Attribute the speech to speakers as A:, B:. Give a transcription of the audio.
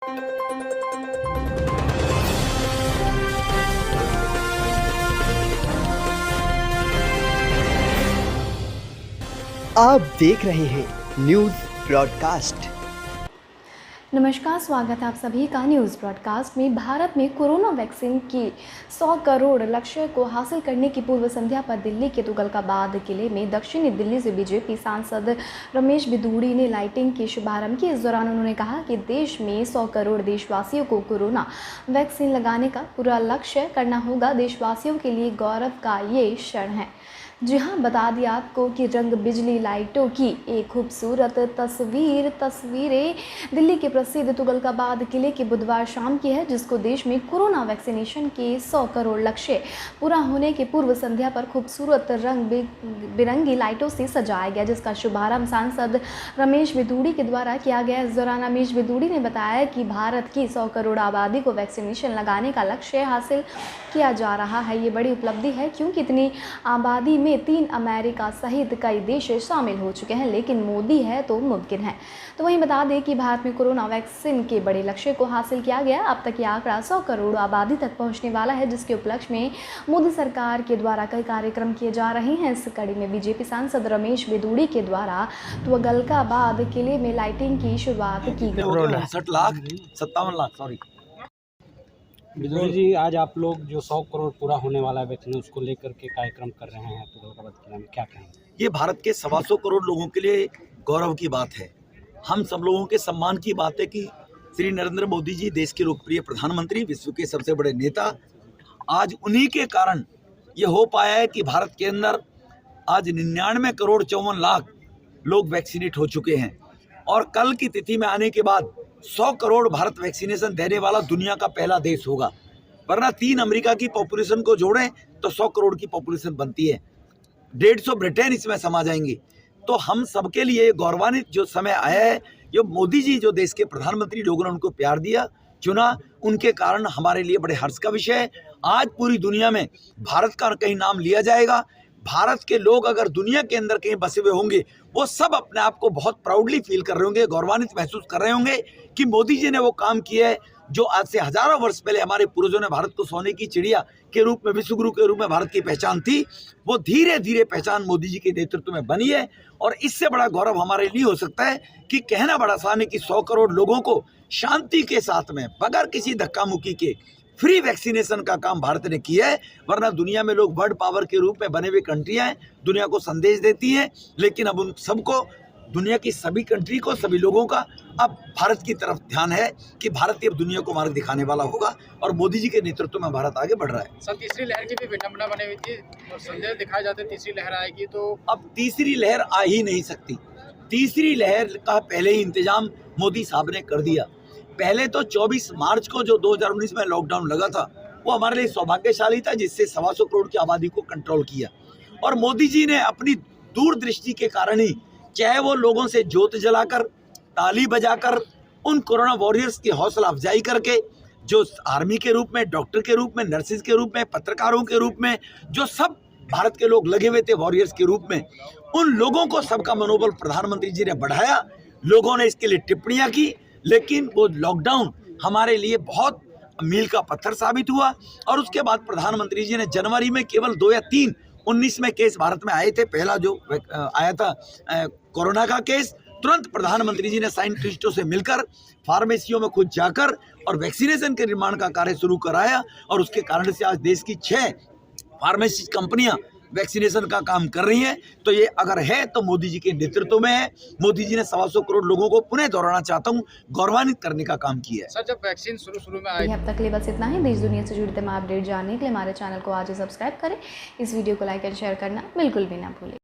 A: आप देख रहे हैं न्यूज़ ब्रॉडकास्ट।
B: नमस्कार, स्वागत है आप सभी का न्यूज़ ब्रॉडकास्ट में। भारत में कोरोना वैक्सीन की 100 करोड़ लक्ष्य को हासिल करने की पूर्व संध्या पर दिल्ली के तुगलकाबाद किले में दक्षिणी दिल्ली से बीजेपी सांसद रमेश बिधूड़ी ने लाइटिंग की शुभारंभ की। इस दौरान उन्होंने कहा कि देश में 100 करोड़ देशवासियों को कोरोना वैक्सीन लगाने का पूरा लक्ष्य करना होगा। देशवासियों के लिए गौरव का ये क्षण है। जी हाँ, बता दिया आपको कि रंग बिजली लाइटों की एक खूबसूरत तस्वीरें दिल्ली के प्रसिद्ध तुगलकाबाद किले के बुधवार शाम की है, जिसको देश में कोरोना वैक्सीनेशन के 100 करोड़ लक्ष्य पूरा होने के पूर्व संध्या पर खूबसूरत रंग बिरंगी लाइटों से सजाया गया, जिसका शुभारंभ सांसद रमेश बिधूड़ी के द्वारा किया गया। इस दौरान रमेश बिधूड़ी ने बताया कि भारत की 100 करोड़ आबादी को वैक्सीनेशन लगाने का लक्ष्य हासिल किया जा रहा है। ये बड़ी उपलब्धि है क्योंकि इतनी आबादी में 3 अमेरिका सहित कई देश शामिल हो चुके हैं, लेकिन मोदी है तो मुमकिन है। तो वहीं बता दें कि भारत में कोरोना वैक्सीन के बड़े लक्ष्य को हासिल किया गया। अब तक ये आंकड़ा 100 करोड़ आबादी तक पहुंचने वाला है, जिसके उपलक्ष्य में मोदी सरकार के द्वारा कई कार्यक्रम किए जा रहे हैं। इस कड़ी में बीजेपी सांसद रमेश बिधूड़ी के द्वारा तुगलकाबाद किले में लाइटिंग की शुरुआत की गई।
C: 59 लाख सॉरी।
D: बिधूड़ी जी, आज आप लोग जो 100 करोड़ पूरा होने वाला है वैक्सीन, उसको लेकर के कार्यक्रम कर रहे हैं तुगलकाबाद किला में, क्या कहेंगे?
C: ये भारत के 125 करोड़ लोगों के लिए गौरव की बात है। हम सब लोगों के सम्मान की बात है कि श्री नरेंद्र मोदी जी, देश के लोकप्रिय प्रधानमंत्री, विश्व के सबसे बड़े नेता, आज उन्हीं के कारण ये हो पाया है कि भारत के अंदर आज 99 करोड़ 54 लाख लोग वैक्सीनेट हो चुके हैं। और कल की तिथि में आने के बाद 100 करोड़ भारत वैक्सीनेशन देने वाला दुनिया का पहला देश होगा। वरना 3 अमेरिका की पॉपुलेशन को जोड़ें तो 100 करोड़ की पॉपुलेशन बनती है। 150 ब्रिटेन इसमें समा जाएंगे। तो हम सबके लिए गौरवान्वित जो समय आया है, ये मोदी जी जो देश के प्रधानमंत्री, लोगों ने उनको प्यार दिया, चुना, उनके कारण हमारे लिए बड़े हर्ष का विषय है। आज पूरी दुनिया में भारत का कहीं नाम लिया जाएगा। भारत के लोग अगर दुनिया के अंदर कहीं बसे हुए होंगे, वो सब अपने आप को बहुत प्राउडली फील कर रहे होंगे, गौरवान्वित महसूस कर रहे होंगे कि मोदी जी ने वो काम किया है जो आज से हजारों वर्ष पहले हमारे पूर्वजों ने भारत को सोने की चिड़िया के रूप में, विश्वगुरु के रूप में भारत की पहचान थी, वो धीरे धीरे पहचान मोदी जी के नेतृत्व में बनी है। और इससे बड़ा गौरव हमारे लिए हो सकता है कि कहना बड़ा आसान है कि 100 करोड़ लोगों को शांति के साथ में, बगैर किसी धक्का मुक्की के फ्री वैक्सीनेशन का काम भारत ने किया है। वरना दुनिया में लोग वर्ल्ड पावर के रूप में बने हुए कंट्रियां हैं, दुनिया को संदेश देती हैं, लेकिन अब उन सबको, दुनिया की सभी कंट्री को, सभी लोगों का अब भारत की तरफ ध्यान है कि भारत अब दुनिया को मार्ग दिखाने वाला होगा और मोदी जी के नेतृत्व में भारत आगे बढ़ रहा है।
E: सर, तीसरी लहर की भी विडंबना बनी हुई थी और संदेश दिखाए जाते तीसरी लहर आएगी, तो
C: अब तीसरी लहर आ ही नहीं सकती। तीसरी लहर का पहले ही इंतजाम मोदी साहब ने कर दिया। पहले तो 24 मार्च को जो 2019 में लॉकडाउन लगा था, वो हमारे लिए सौभाग्यशाली था, जिससे 125 करोड़ की आबादी को कंट्रोल किया। और मोदी जी ने अपनी दूरदृष्टि के कारण ही, चाहे वो लोगों से जोत जलाकर, ताली बजाकर, उन कोरोना वॉरियर्स की हौसला अफजाई करके, जो आर्मी के रूप में, डॉक्टर के रूप में, नर्सिस के रूप में, पत्रकारों के रूप में, जो सब भारत के लोग लगे हुए थे वॉरियर्स के रूप में, उन लोगों को सबका मनोबल प्रधानमंत्री जी ने बढ़ाया। लोगों ने इसके लिए टिप्पणियां की, लेकिन वो लॉकडाउन हमारे लिए बहुत मील का पत्थर साबित हुआ। और उसके बाद प्रधानमंत्री जी ने जनवरी में केवल 2 या 3 19 में केस भारत में आए थे, पहला जो आया था कोरोना का केस, तुरंत प्रधानमंत्री जी ने साइंटिस्टों से मिलकर, फार्मेसियों में खुद जाकर और वैक्सीनेशन के निर्माण का कार्य शुरू कराया। और उसके कारण से आज देश की 6 फार्मेसी कंपनियां वैक्सीनेशन का काम कर रही हैं। तो ये अगर है तो मोदी जी के नेतृत्व में है। मोदी जी ने 125 करोड़ लोगों को पुनः दोहराना चाहता हूँ, गौरवान्वित करने का काम किया है।
E: सर, जब वैक्सीन शुरू में आई,
B: अब तक के लिए बस इतना ही। देश दुनिया से जुड़े तमाम अपडेट जानने के लिए हमारे चैनल को आज ही सब्सक्राइब करें। इस वीडियो को लाइक एंड शेयर करना बिल्कुल भी ना भूलें।